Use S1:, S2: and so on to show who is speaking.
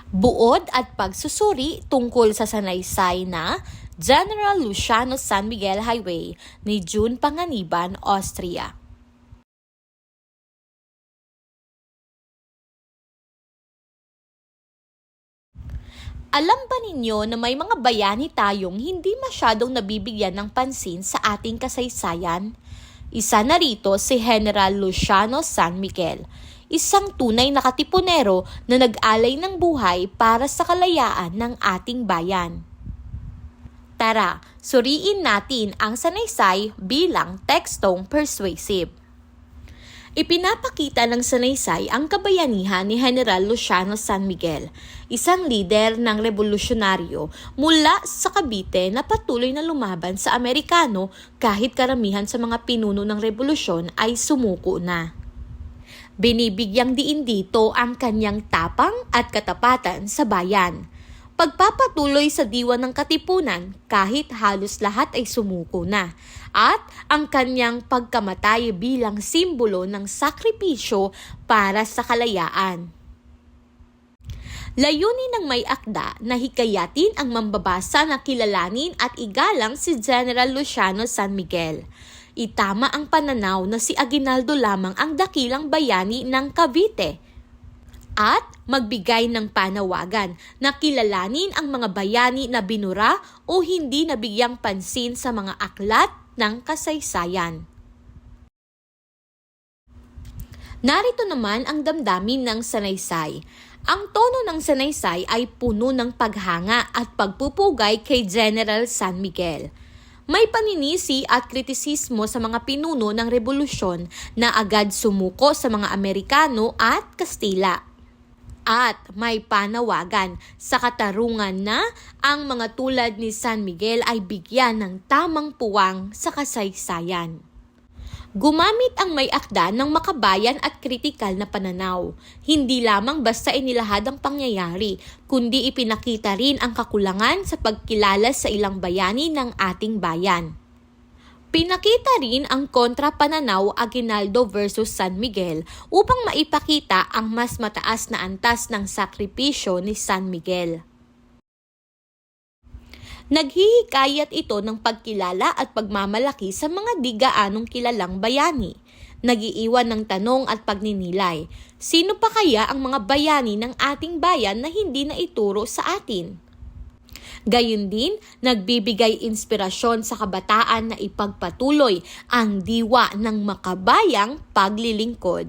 S1: Buod at pagsusuri tungkol sa sanaysay na General Luciano San Miguel Highway ni June Panganiban, Austria. Alam ba ninyo na may mga bayani tayong hindi masyadong nabibigyan ng pansin sa ating kasaysayan? Isa na rito si General Luciano San Miguel, isang tunay na katipunero na nag-alay ng buhay para sa kalayaan ng ating bayan. Tara, suriin natin ang sanaysay bilang tekstong persuasive. Ipinapakita ng sanaysay ang kabayanihan ni General Luciano San Miguel, isang lider ng revolusyonaryo mula sa Cavite na patuloy na lumaban sa Amerikano kahit karamihan sa mga pinuno ng revolusyon ay sumuko na. Binibigyang diin dito ang kanyang tapang at katapatan sa bayan. Pagpapatuloy sa diwa ng katipunan kahit halos lahat ay sumuko na, at ang kanyang pagkamatay bilang simbolo ng sakripisyo para sa kalayaan. Layunin ng may akda na hikayatin ang mambabasa na kilalanin at igalang si General Luciano San Miguel. Itama ang pananaw na si Aguinaldo lamang ang dakilang bayani ng Cavite, at magbigay ng panawagan na kilalanin ang mga bayani na binura o hindi nabigyang pansin sa mga aklat ng kasaysayan. Narito naman ang damdamin ng sanaysay. Ang tono ng sanaysay ay puno ng paghanga at pagpupugay kay General San Miguel. May paninisi at kritisismo sa mga pinuno ng revolusyon na agad sumuko sa mga Amerikano at Kastila. At may panawagan sa katarungan na ang mga tulad ni San Miguel ay bigyan ng tamang puwang sa kasaysayan. Gumamit ang may akda ng makabayan at kritikal na pananaw. Hindi lamang basta inilahad ang pangyayari, kundi ipinakita rin ang kakulangan sa pagkilala sa ilang bayani ng ating bayan. Pinakita rin ang kontra-pananaw Aguinaldo versus San Miguel upang maipakita ang mas mataas na antas ng sakripisyo ni San Miguel. Naghihikayat ito ng pagkilala at pagmamalaki sa mga di gaanong kilalang bayani. Nagiiwan ng tanong at pagninilay, sino pa kaya ang mga bayani ng ating bayan na hindi na ituro sa atin? Gayun din, nagbibigay inspirasyon sa kabataan na ipagpatuloy ang diwa ng makabayang paglilingkod.